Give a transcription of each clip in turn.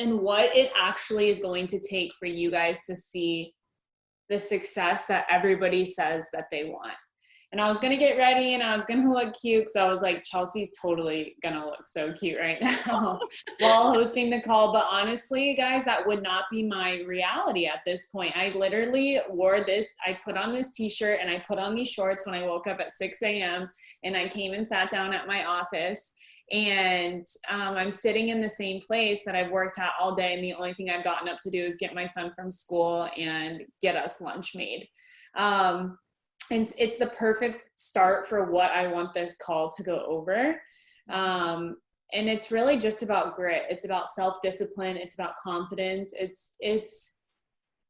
and what it actually is going to take for you guys to see the success that everybody says that they want. And I was going to get ready and I was going to look cute. So I was like, Chelsea's totally going to look so cute right now while hosting the call. But honestly, guys, that would not be my reality at this point. I literally wore this. I put on this t-shirt and I put on these shorts when I woke up at 6 a.m. and I came and sat down at my office. And I'm sitting in the same place that I've worked at all day. And the only thing I've gotten up to do is get my son from school and get us lunch made. And it's the perfect start for what I want this call to go over. And it's really just about grit. It's about self-discipline. It's about confidence.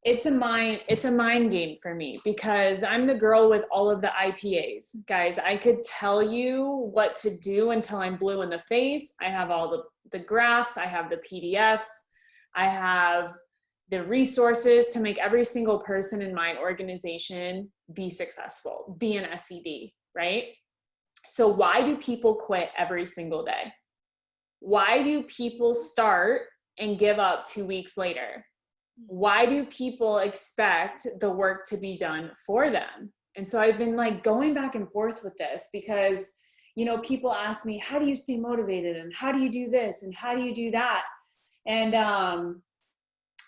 It's a mind game for me because I'm the girl with all of the IPAs. Guys, I could tell you what to do until I'm blue in the face. I have all the graphs. I have the PDFs. I have the resources to make every single person in my organization be successful, be an SED, right? So why do people quit every single day? Why do people start and give up 2 weeks later? Why do people expect the work to be done for them? And so I've been like going back and forth with this because, you know, people ask me, how do you stay motivated? And how do you do this? And how do you do that? And,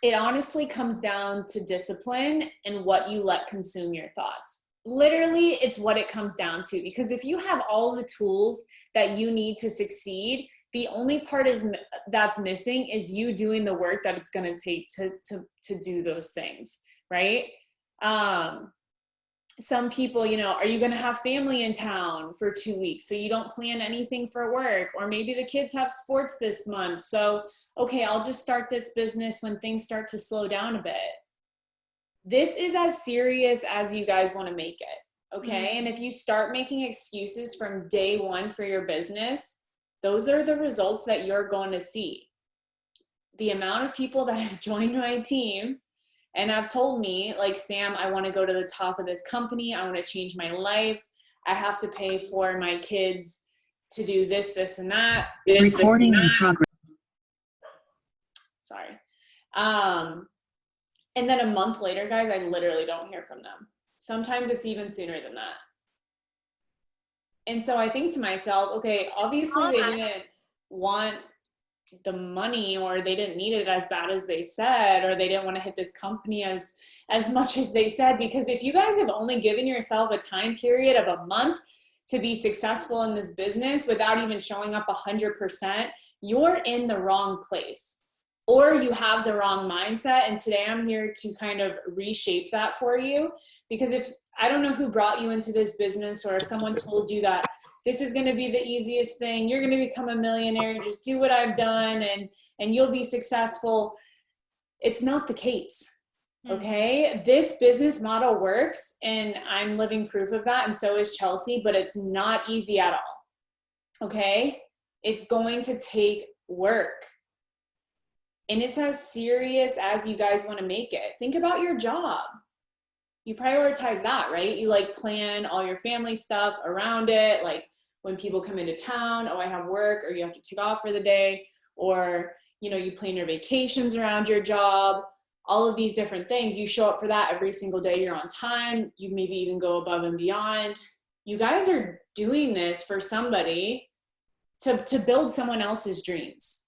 it honestly comes down to discipline and what you let consume your thoughts. Literally, it's what it comes down to. Because if you have all the tools that you need to succeed, the only part that's missing is you doing the work that it's going to take to do those things, right? Some people, you know, are you going to have family in town for 2 weeks so you don't plan anything for work? Or maybe the kids have sports this month. So, okay, I'll just start this business when things start to slow down a bit. This is as serious as you guys want to make it, okay? Mm-hmm. And if you start making excuses from day one for your business, those are the results that you're going to see. The amount of people that have joined my team and have told me, like, Sam, I want to go to the top of this company. I want to change my life. I have to pay for my kids to do this, this, and that. Recording in progress. Sorry. And then a month later, guys, I literally don't hear from them. Sometimes it's even sooner than that. And so I think to myself, okay, obviously they didn't want the money, or they didn't need it as bad as they said, or they didn't want to hit this company as much as they said. Because if you guys have only given yourself a time period of a month to be successful in this business without even showing up 100%, you're in the wrong place, or you have the wrong mindset. And today I'm here to kind of reshape that for you, because if I don't know who brought you into this business, or if someone told you that this is going to be the easiest thing, you're going to become a millionaire, just do what I've done and you'll be successful. It's not the case. Okay. This business model works, and I'm living proof of that. And so is Chelsea, but it's not easy at all. Okay. It's going to take work, and it's as serious as you guys want to make it. Think about your job. You prioritize that, right? You like plan all your family stuff around it. Like when people come into town, oh, I have work, or you have to take off for the day, or, you know, you plan your vacations around your job, all of these different things. You show up for that every single day. You're on time. You maybe even go above and beyond. You guys are doing this for somebody to build someone else's dreams.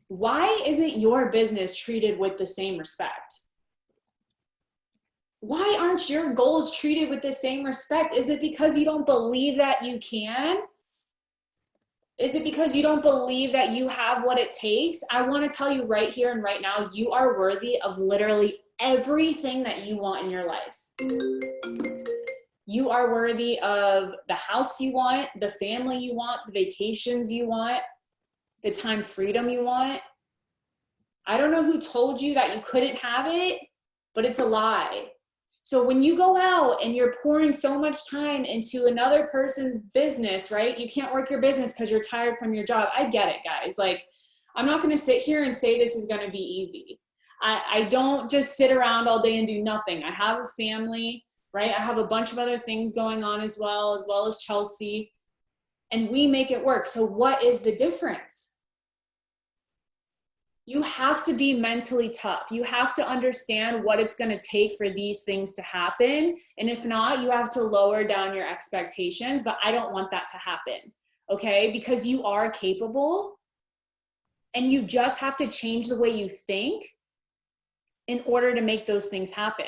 Why isn't your business treated with the same respect? Why aren't your goals treated with the same respect? Is it because you don't believe that you can? Is it because you don't believe that you have what it takes? I want to tell you right here and right now, you are worthy of literally everything that you want in your life. You are worthy of the house you want, the family you want, the vacations you want, the time freedom you want. I don't know who told you that you couldn't have it, but it's a lie. So when you go out and you're pouring so much time into another person's business, right? You can't work your business because you're tired from your job. I get it, guys. Like, I'm not going to sit here and say this is going to be easy. I don't just sit around all day and do nothing. I have a family, right? I have a bunch of other things going on as well as Chelsea, and we make it work. So what is the difference? You have to be mentally tough. You have to understand what it's going to take for these things to happen. And if not, you have to lower down your expectations. But I don't want that to happen, okay? Because you are capable, and you just have to change the way you think in order to make those things happen.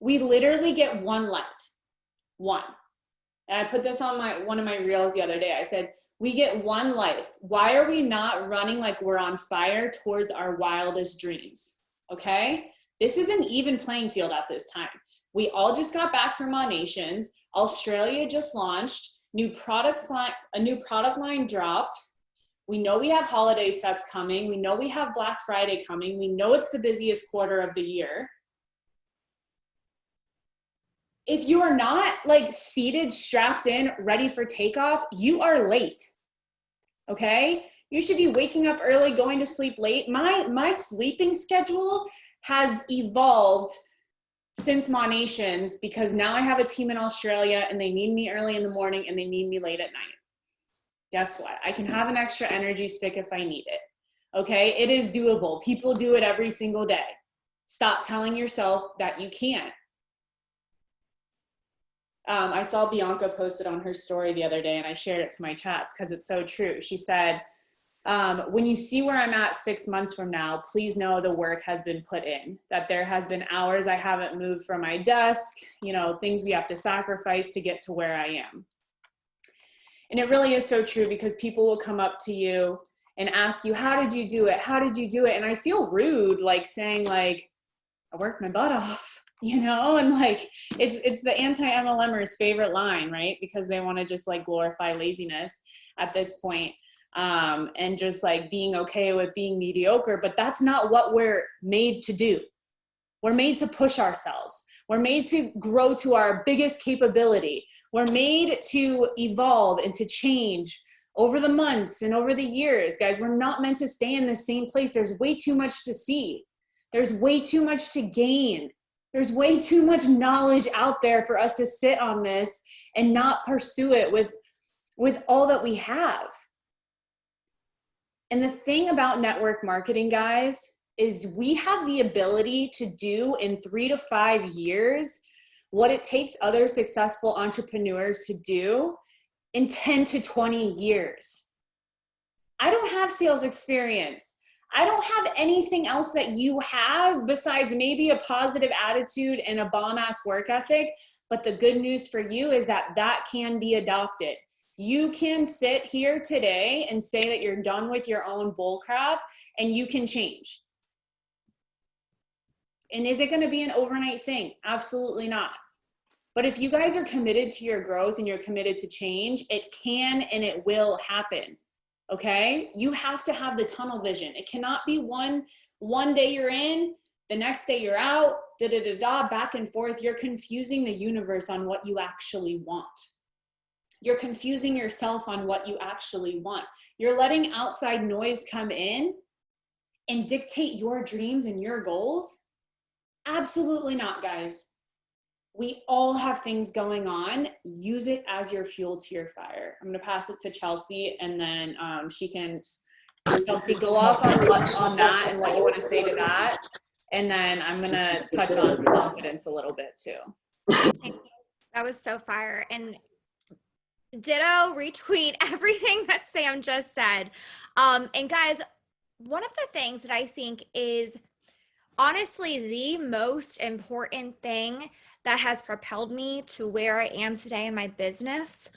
We literally get one life, one. And I put this on one of my reels the other day. I said, we get one life. Why are we not running like we're on fire towards our wildest dreams? Okay? This is an even playing field at this time. We all just got back from Nations. Australia just launched. A new product line dropped. We know we have holiday sets coming. We know we have Black Friday coming. We know it's the busiest quarter of the year. If you are not like seated, strapped in, ready for takeoff, you are late. Okay? You should be waking up early, going to sleep late. My sleeping schedule has evolved since Nations because now I have a team in Australia and they need me early in the morning and they need me late at night. Guess what? I can have an extra energy stick if I need it. Okay? It is doable. People do it every single day. Stop telling yourself that you can't. I saw Bianca posted on her story the other day and I shared it to my chats because it's so true. She said, when you see where I'm at 6 months from now, please know the work has been put in, that there has been hours I haven't moved from my desk, things we have to sacrifice to get to where I am. And it really is so true because people will come up to you and ask you, how did you do it? How did you do it? And I feel rude, like saying like, I worked my butt off. And like, it's the anti-MLMers favorite line, right? Because they want to just like glorify laziness at this point, and just like being okay with being mediocre, but that's not what we're made to do. We're made to push ourselves. We're made to grow to our biggest capability. We're made to evolve and to change over the months and over the years. Guys, we're not meant to stay in the same place. There's way too much to see. There's way too much to gain. There's way too much knowledge out there for us to sit on this and not pursue it with all that we have. And the thing about network marketing, guys, is we have the ability to do in 3 to 5 years what it takes other successful entrepreneurs to do in 10 to 20 years. I don't have sales experience. I don't have anything else that you have besides maybe a positive attitude and a bomb-ass work ethic. But the good news for you is that that can be adopted. You can sit here today and say that you're done with your own bullcrap and you can change. And is it going to be an overnight thing? Absolutely not. But if you guys are committed to your growth and you're committed to change, it can and it will happen. Okay? You have to have the tunnel vision. It cannot be one day you're in, the next day you're out, back and forth. You're confusing the universe on what you actually want. You're confusing yourself on what you actually want. You're letting outside noise come in and dictate your dreams and your goals. Absolutely not, guys. We all have things going on. Use it as your fuel to your fire. I'm going to pass it to Chelsea, and then she can, Chelsea, go off on that and what you want to say to that. And then I'm going to touch on confidence a little bit too. Thank you. That was so fire. And ditto, retweet everything that Sam just said. And guys, one of the things that I think is honestly the most important thing that has propelled me to where I am today in my business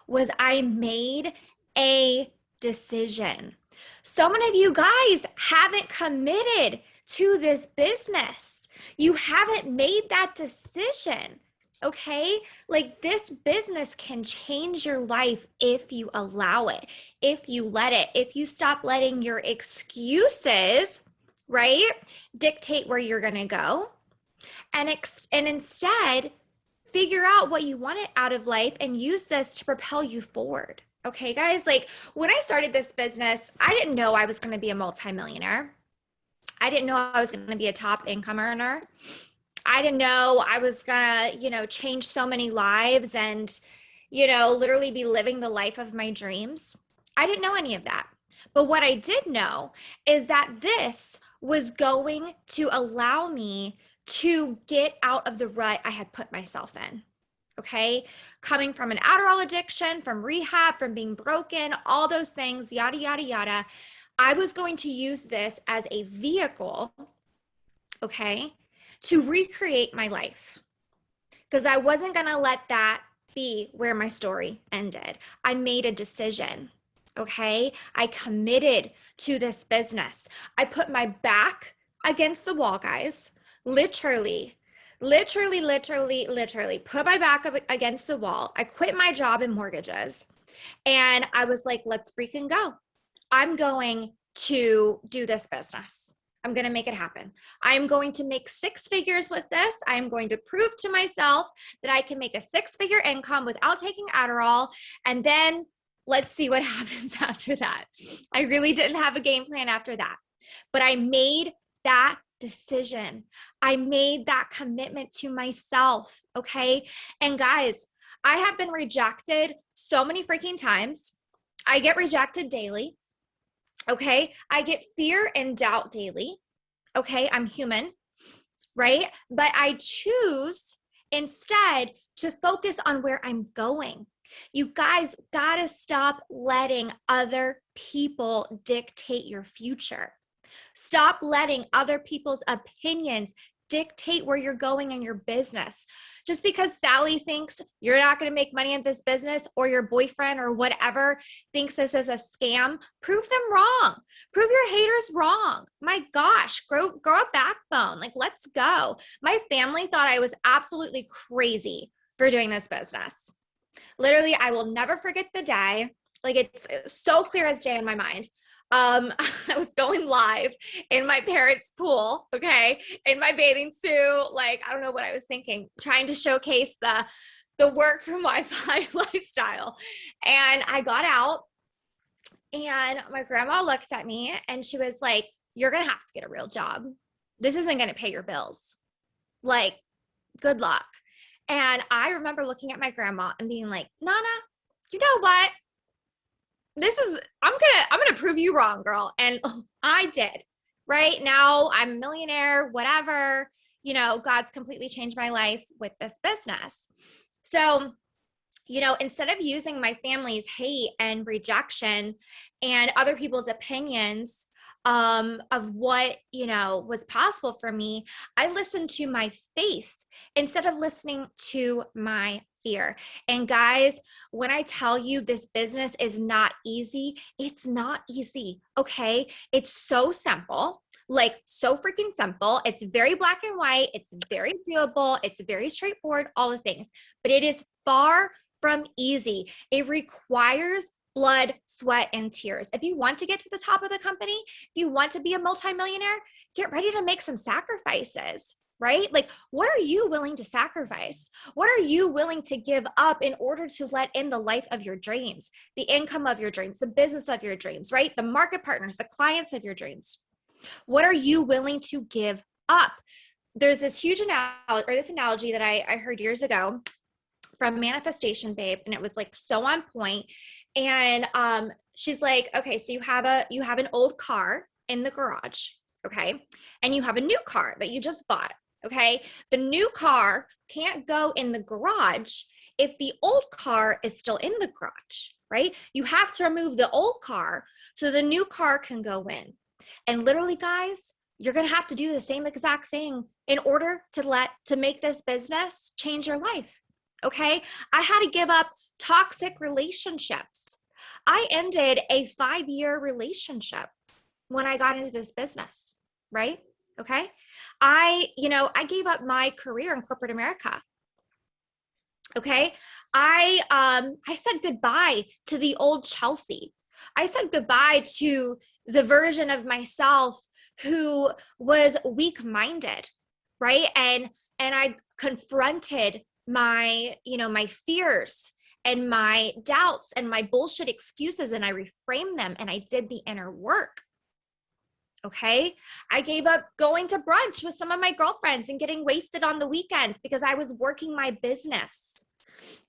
was I made a decision. So many of you guys haven't committed to this business. You haven't made that decision. Okay? Like, this business can change your life if you allow it, if you let it, if you stop letting your excuses, right, dictate where you're going to go. And instead, figure out what you want out of life and use this to propel you forward. Okay, guys? Like, when I started this business, I didn't know I was going to be a multimillionaire. I didn't know I was going to be a top income earner. I didn't know I was going to, change so many lives and, literally be living the life of my dreams. I didn't know any of that. But what I did know is that this was going to allow me to get out of the rut I had put myself in. Okay. Coming from an Adderall addiction, from rehab, from being broken, all those things, yada, yada, yada. I was going to use this as a vehicle, okay, to recreate my life, because I wasn't going to let that be where my story ended. I made a decision. Okay. I committed to this business. I put my back against the wall, guys. Literally put my back up against the wall. I quit my job in mortgages and I was like, let's freaking go. I'm going to do this business. I'm going to make it happen. I'm going to make 6 figures with this. I'm going to prove to myself that I can make a 6-figure income without taking Adderall. And then let's see what happens after that. I really didn't have a game plan after that, but I made that decision. I made that commitment to myself. Okay. And guys, I have been rejected so many freaking times. I get rejected daily. Okay. I get fear and doubt daily. Okay. I'm human, right? But I choose instead to focus on where I'm going. You guys gotta stop letting other people dictate your future. Stop letting other people's opinions dictate where you're going in your business. Just because Sally thinks you're not going to make money in this business, or your boyfriend or whatever thinks this is a scam, prove them wrong. Prove your haters wrong. My gosh, grow a backbone. Like, let's go. My family thought I was absolutely crazy for doing this business. Literally, I will never forget the day. Like, it's so clear as day in my mind. I was going live in my parents' pool, okay, in my bathing suit. Like, I don't know what I was thinking, trying to showcase the work from Wi-Fi lifestyle. And I got out and my grandma looked at me and she was like, you're going to have to get a real job. This isn't going to pay your bills. Like, good luck. And I remember looking at my grandma and being like, Nana, you know what? I'm gonna prove you wrong, girl. And I did. Right now I'm a millionaire, whatever, God's completely changed my life with this business. So, instead of using my family's hate and rejection and other people's opinions of what, was possible for me, I listened to my faith instead of listening to my fear. And guys, when I tell you this business is not easy, it's not easy. Okay. It's so simple, like so freaking simple. It's very black and white. It's very doable. It's very straightforward, all the things, but it is far from easy. It requires blood, sweat, and tears. If you want to get to the top of the company, if you want to be a multimillionaire, get ready to make some sacrifices, right? Like, what are you willing to sacrifice? What are you willing to give up in order to let in the life of your dreams, the income of your dreams, the business of your dreams, right? The market partners, the clients of your dreams. What are you willing to give up? There's this huge analogy that I heard years ago from Manifestation Babe, and it was like so on point. And she's like, okay, so you have an old car in the garage, okay, and you have a new car that you just bought, okay. The new car can't go in the garage if the old car is still in the garage, right? You have to remove the old car so the new car can go in. And literally, guys, you're gonna have to do the same exact thing in order to make this business change your life. Okay. I had to give up toxic relationships. I ended a 5-year relationship when I got into this business, right? Okay. I gave up my career in corporate America. Okay. I said goodbye to the old Chelsea. I said goodbye to the version of myself who was weak-minded, right? And I confronted my fears and my doubts and my bullshit excuses, and I reframed them and I did the inner work. Okay. I gave up going to brunch with some of my girlfriends and getting wasted on the weekends because I was working my business.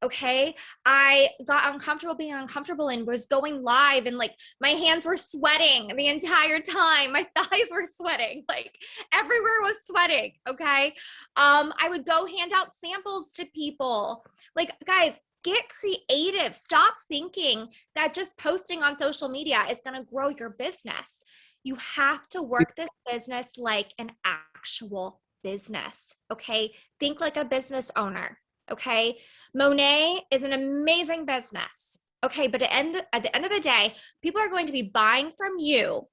Okay. I got uncomfortable being uncomfortable and was going live, and like my hands were sweating the entire time. My thighs were sweating, like everywhere was sweating. Okay. I would go hand out samples to people. Like, guys, get creative. Stop thinking that just posting on social media is going to grow your business. You have to work this business like an actual business. Okay. Think like a business owner. Okay. Monet is an amazing business. Okay. But at the end of the day, people are going to be buying from you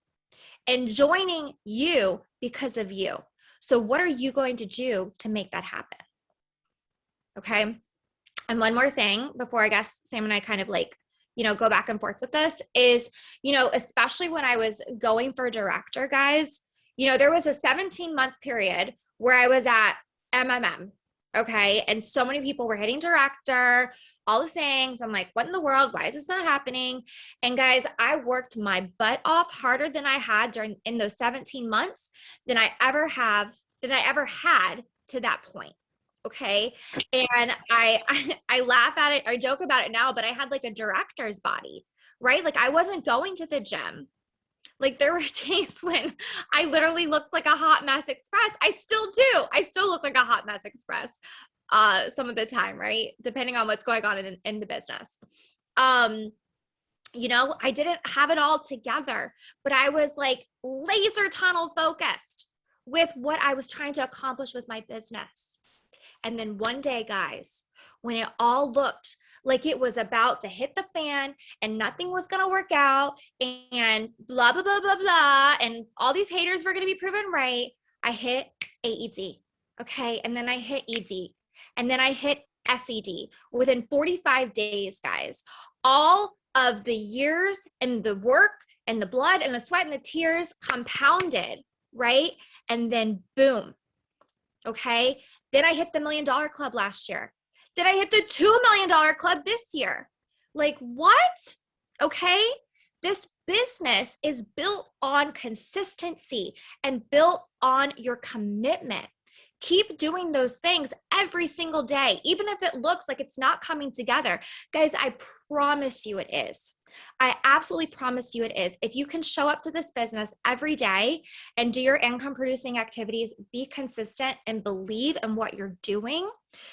and joining you because of you. So what are you going to do to make that happen? Okay. And one more thing before I guess Sam and I kind of like, go back and forth with this is, especially when I was going for director, guys, there was a 17-month period where I was at MMM. Okay. And so many people were hitting director, all the things. I'm like, what in the world? Why is this not happening? And guys, I worked my butt off harder than I had in those 17 months than I ever had to that point. Okay. And I laugh at it, I joke about it now, but I had like a director's body, right? Like I wasn't going to the gym. Like there were days when I literally looked like a hot mess express. I still do. I still look like a hot mess express some of the time, right? Depending on what's going on in the business. I didn't have it all together, but I was like laser tunnel focused with what I was trying to accomplish with my business. And then one day, guys, when it all looked like it was about to hit the fan and nothing was going to work out and blah, blah, blah, blah, blah, and all these haters were going to be proven right, I hit AED. Okay. And then I hit ED. And then I hit SED. Within 45 days, guys, all of the years and the work and the blood and the sweat and the tears compounded, right? And then boom. Okay. Then I hit the $1 Million Club last year. Then I hit the $2 million club this year. Like what? Okay. This business is built on consistency and built on your commitment. Keep doing those things every single day, even if it looks like it's not coming together. Guys, I promise you it is. I absolutely promise you it is. If you can show up to this business every day and do your income producing activities, be consistent and believe in what you're doing,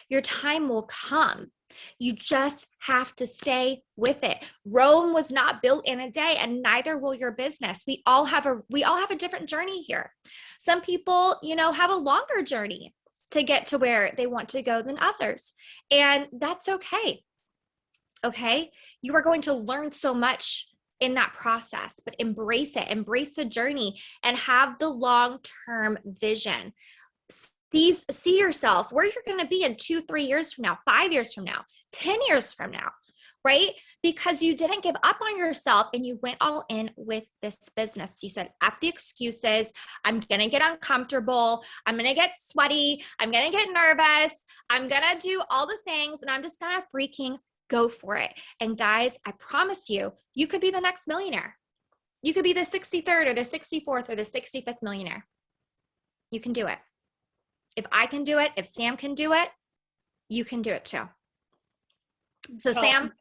your time will come. You just have to stay with it. Rome was not built in a day, and neither will your business. We all have a different journey here. Some people, have a longer journey to get to where they want to go than others, and that's okay. Okay. You are going to learn so much in that process, but embrace it, embrace the journey, and have the long-term vision. See yourself where you're going to be in 2-3 years from now, 5 years from now, 10 years from now, right? Because you didn't give up on yourself and you went all in with this business. You said, F the excuses. I'm going to get uncomfortable. I'm going to get sweaty. I'm going to get nervous. I'm going to do all the things, and I'm just going to freaking go for it. And guys, I promise you, you could be the next millionaire. You could be the 63rd or the 64th or the 65th millionaire. You can do it. If I can do it, if Sam can do it, you can do it too. So Sam,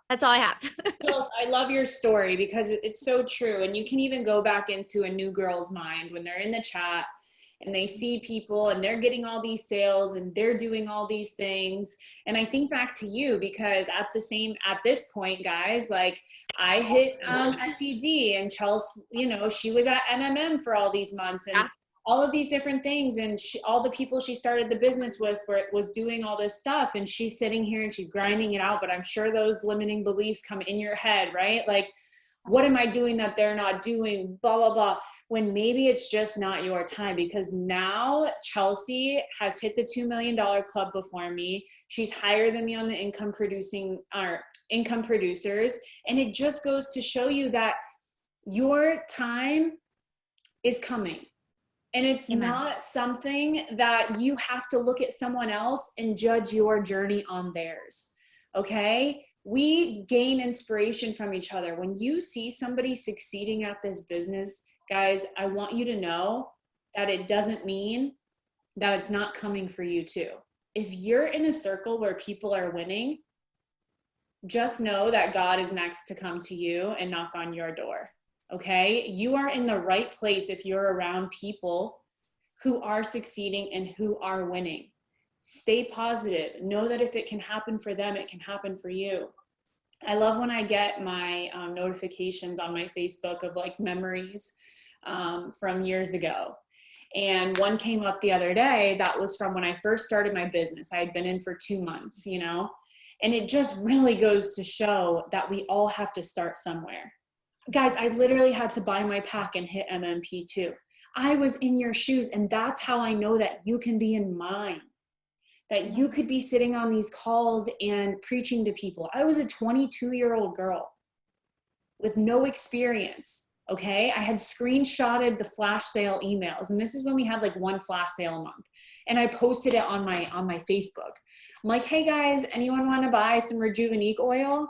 that's all I have. Jules, I love your story because it's so true. And you can even go back into a new girl's mind when they're in the chat and they see people and they're getting all these sales and they're doing all these things. And I think back to you because at this point, guys, like I hit SED and Chelsea, she was at MMM for all these months and all of these different things. And all the people she started the business with was doing all this stuff. And she's sitting here and she's grinding it out. But I'm sure those limiting beliefs come in your head, right? Like, what am I doing that they're not doing? Blah, blah, blah. When maybe it's just not your time, because now Chelsea has hit the $2 million club before me. She's higher than me on the income producers. And it just goes to show you that your time is coming. And it's Amen. not something that you have to look at someone else and judge your journey on theirs. Okay? We gain inspiration from each other. When you see somebody succeeding at this business, guys, I want you to know that it doesn't mean that it's not coming for you too. if you're in a circle where people are winning, just know that God is next to come to you and knock on your door. Okay? You are in the right place if you're around people who are succeeding and who are winning. Stay positive. Know that if it can happen for them, it can happen for you. I love when I get my notifications on my Facebook of like memories from years ago. And one came up the other day that was from when I first started my business. I had been in for 2 months, you know, and it just really goes to show that we all have to start somewhere. Guys, I literally had to buy my pack and hit MMP too. I was in your shoes, and that's how I know that you can be in mine. That you could be sitting on these calls and preaching to people. I was a 22-year-old girl with no experience, okay? I had screenshotted the flash sale emails, and this is when we had like one flash sale a month. And I posted it on my Facebook. I'm like, hey guys, anyone want to buy some Rejuvenique oil?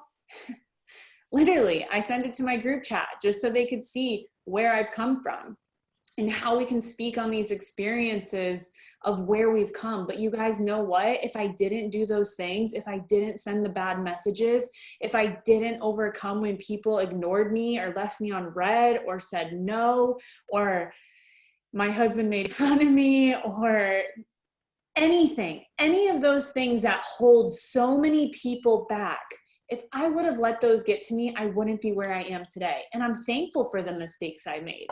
Literally, I sent it to my group chat just so they could see where I've come from and how we can speak on these experiences of where we've come. But you guys know what? If I didn't do those things, if I didn't send the bad messages, if I didn't overcome when people ignored me or left me on red or said no, or my husband made fun of me, or anything, any of those things that hold so many people back, if I would have let those get to me, I wouldn't be where I am today. And I'm thankful for the mistakes I made.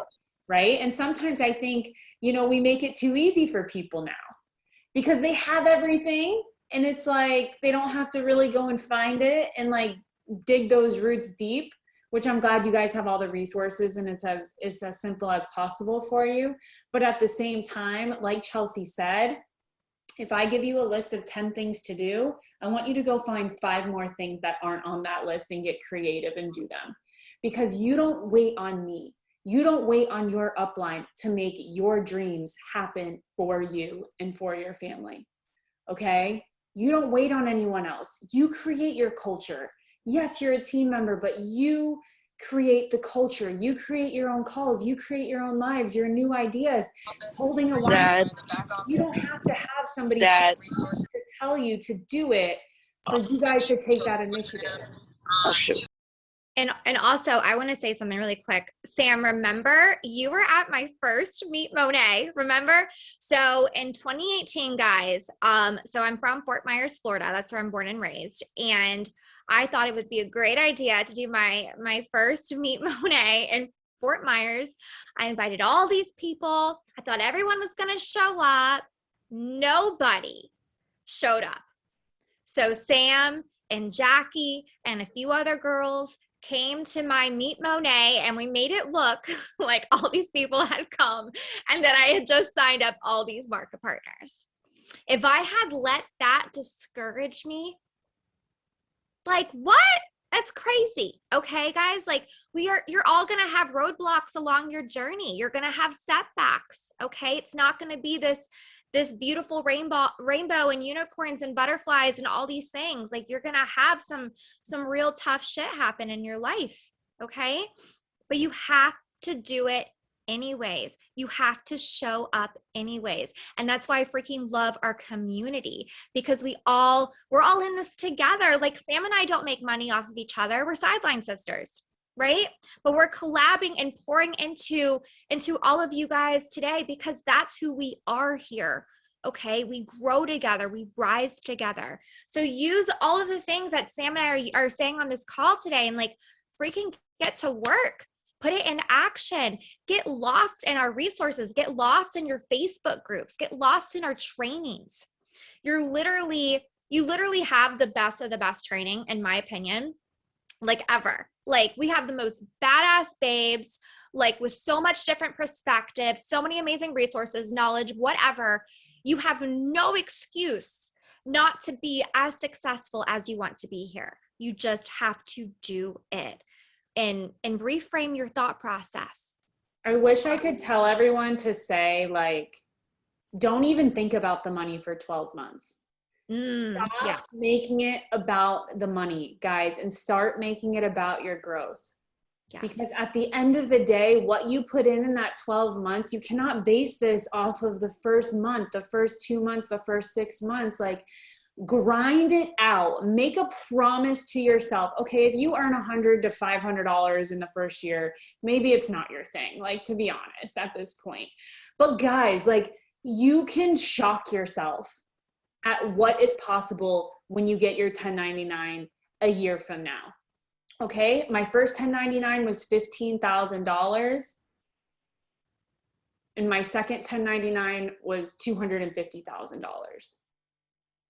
Right? And sometimes I think, you know, we make it too easy for people now because they have everything, and it's like they don't have to really go and find it and like dig those roots deep, which I'm glad you guys have all the resources and it's as simple as possible for you. But at the same time, like Chelsea said, if I give you a list of 10 things to do, I want you to go find 5 more things that aren't on that list and get creative and do them, because you don't wait on me. You don't wait on your upline to make your dreams happen for you and for your family, okay? You don't wait on anyone else. You create your culture. Yes, you're a team member, but you create the culture. You create your own calls. You create your own lives, your new ideas. Holding a line. You don't have to have somebody to tell you to do it for you guys to take that initiative. Oh, shoot. And also, I want to say something really quick. Sam, remember, you were at my first Meet Monet, remember? So in 2018, guys, so I'm from Fort Myers, Florida. That's where I'm born and raised. And I thought it would be a great idea to do my first Meet Monet in Fort Myers. I invited all these people. I thought everyone was going to show up. Nobody showed up. So Sam and Jackie and a few other girls came to my Meet Monet, and we made it look like all these people had come and that I had just signed up all these market partners. If I had let that discourage me, like, what? That's crazy. Okay, guys, like you're all going to have roadblocks along your journey. You're going to have setbacks. Okay. It's not going to be this beautiful rainbow and unicorns and butterflies and all these things. Like, you're going to have some real tough shit happen in your life. Okay. But you have to do it anyways. You have to show up anyways. And that's why I freaking love our community, because we're all in this together. Like, Sam and I don't make money off of each other. We're sideline sisters, right? But we're collabing and pouring into all of you guys today, because that's who we are here. Okay. We grow together. We rise together. So use all of the things that Sam and I are saying on this call today, and like freaking get to work. Put it in action. Get lost in our resources. Get lost in your Facebook groups. Get lost in our trainings. You literally have the best of the best training, in my opinion, like ever. Like, we have the most badass babes, like with so much different perspectives, so many amazing resources, knowledge, whatever. You have no excuse not to be as successful as you want to be here. You just have to do it. And reframe your thought process. I wish I could tell everyone to say, like, don't even think about the money for 12 months. Stop making it about the money, guys, and start making it about your growth. Because Yes. at the end of the day, what you put in that 12 months, you cannot base this off of the first month, the first 2 months, the first 6 months. Like, grind it out. Make a promise to yourself. Okay, if you earn $100 to $500 in the first year, maybe it's not your thing, like, to be honest, at this point. But guys, like, you can shock yourself at what is possible when you get your 1099 a year from now. Okay, my first 1099 was $15,000, and my second 1099 was $250,000.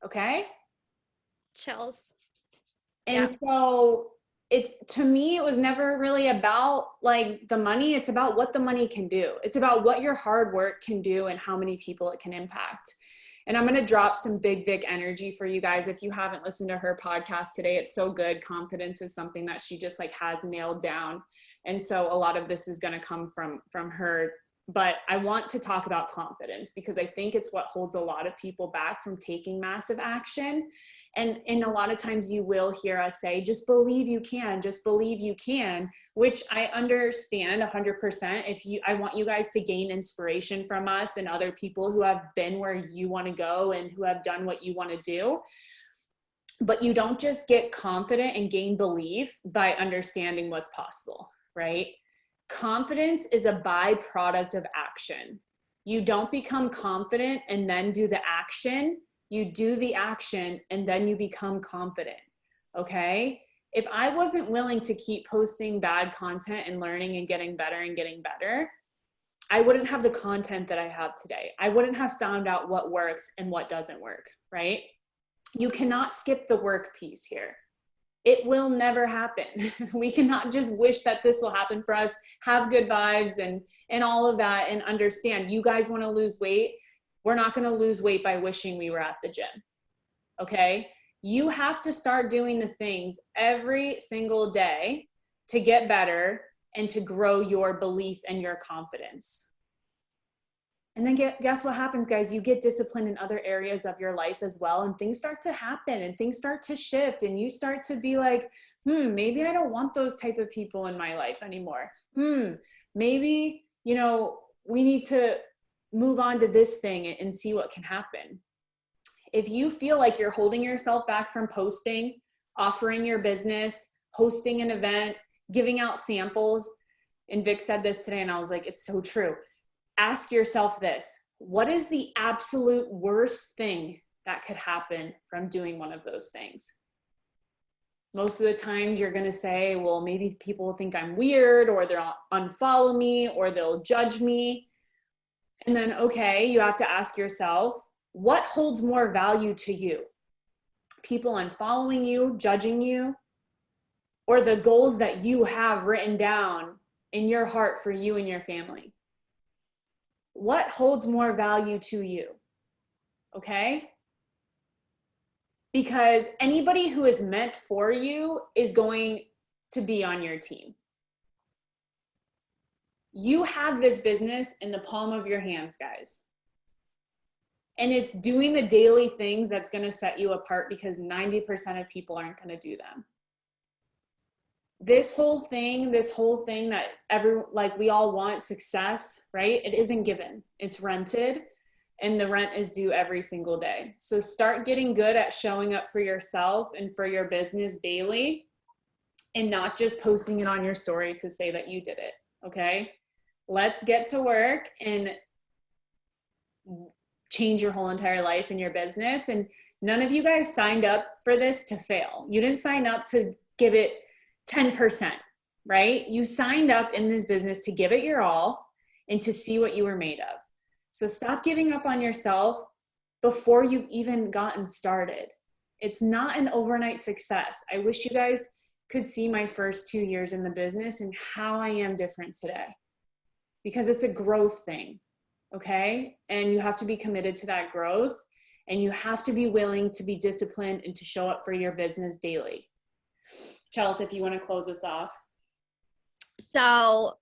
Okay, Chills. and Yeah. so it's, to me, it was never really about like the money. It's about what the money can do. It's about what your hard work can do and how many people it can impact. And I'm going to drop some big Vic energy for you guys. If you haven't listened to her podcast today, it's so good. Confidence is something that she just like has nailed down. And so a lot of this is going to come from her. But I want to talk about confidence because I think it's what holds a lot of people back from taking massive action. And a lot of times you will hear us say, just believe you can, just believe you can, which I understand 100%. I want you guys to gain inspiration from us and other people who have been where you want to go and who have done what you want to do. But you don't just get confident and gain belief by understanding what's possible, right? Confidence is a byproduct of action. You don't become confident and then do the action. You do the action and then you become confident. Okay? If I wasn't willing to keep posting bad content and learning and getting better, I wouldn't have the content that I have today. I wouldn't have found out what works and what doesn't work, right? You cannot skip the work piece here. It will never happen. We cannot just wish that this will happen for us, have good vibes and all of that, and understand you guys want to lose weight. We're not going to lose weight by wishing we were at the gym. Okay? You have to start doing the things every single day to get better and to grow your belief and your confidence. And then guess what happens, guys? You get disciplined in other areas of your life as well, and things start to happen and things start to shift, and you start to be like, maybe I don't want those type of people in my life anymore. Maybe, we need to move on to this thing and see what can happen. If you feel like you're holding yourself back from posting, offering your business, hosting an event, giving out samples, and Vic said this today, and I was like, it's so true. Ask yourself this: what is the absolute worst thing that could happen from doing one of those things? Most of the times you're going to say, well, maybe people will think I'm weird, or they'll unfollow me, or they'll judge me. And then, okay, you have to ask yourself, what holds more value to you? People unfollowing you, judging you, or the goals that you have written down in your heart for you and your family? What holds more value to you? Okay? Because anybody who is meant for you is going to be on your team. You have this business in the palm of your hands, guys. And it's doing the daily things that's going to set you apart, because 90% of people aren't going to do them. This whole thing that we all want success, right? It isn't given. It's rented, and the rent is due every single day. So start getting good at showing up for yourself and for your business daily, and not just posting it on your story to say that you did it. Okay? Let's get to work and change your whole entire life and your business. And none of you guys signed up for this to fail. You didn't sign up to give it 10%, right? You signed up in this business to give it your all and to see what you were made of. So stop giving up on yourself before you've even gotten started. It's not an overnight success. I wish you guys could see my first 2 years in the business and how I am different today, because it's a growth thing, okay? And you have to be committed to that growth, and you have to be willing to be disciplined and to show up for your business daily. Chelsea, if you want to close us off. So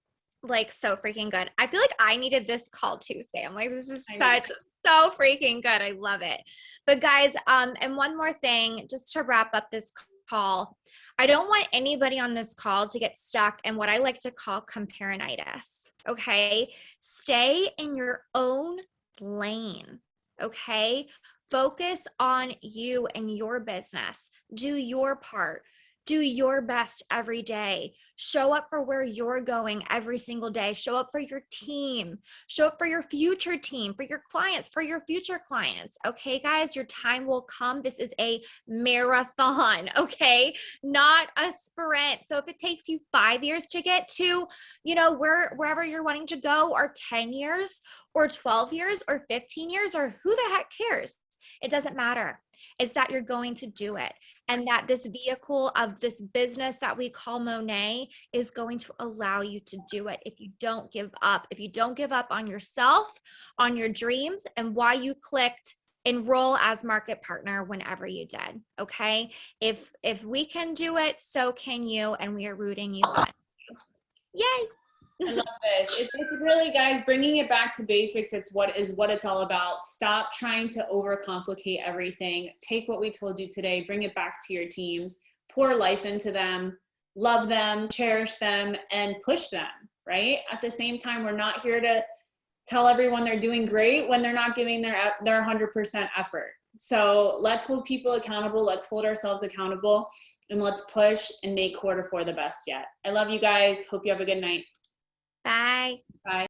freaking good. I feel like I needed this call too, Sam. Like, this is so freaking good. I love it. But guys, and one more thing, just to wrap up this call, I don't want anybody on this call to get stuck in what I like to call comparinitis. Okay. Stay in your own lane. Okay. Focus on you and your business. Do your part. Do your best every day. Show up for where you're going every single day. Show up for your team. Show up for your future team, for your clients, for your future clients. Okay, guys, your time will come. This is a marathon, okay? Not a sprint. So if it takes you 5 years to get to, wherever you're wanting to go, or 10 years, or 12 years, or 15 years, or who the heck cares? It doesn't matter. It's that you're going to do it. And that this vehicle of this business that we call Monat is going to allow you to do it if you don't give up. If you don't give up on yourself, on your dreams, and why you clicked enroll as market partner whenever you did. Okay. If we can do it, so can you. And we are rooting you on. Yay. I love this. It's really, guys, bringing it back to basics. It's what it's all about. Stop trying to overcomplicate everything. Take what we told you today, bring it back to your teams, pour life into them, love them, cherish them, and push them, right? At the same time, we're not here to tell everyone they're doing great when they're not giving their 100% effort. So let's hold people accountable. Let's hold ourselves accountable, and let's push and make quarter four the best yet. I love you guys. Hope you have a good night. Bye. Bye.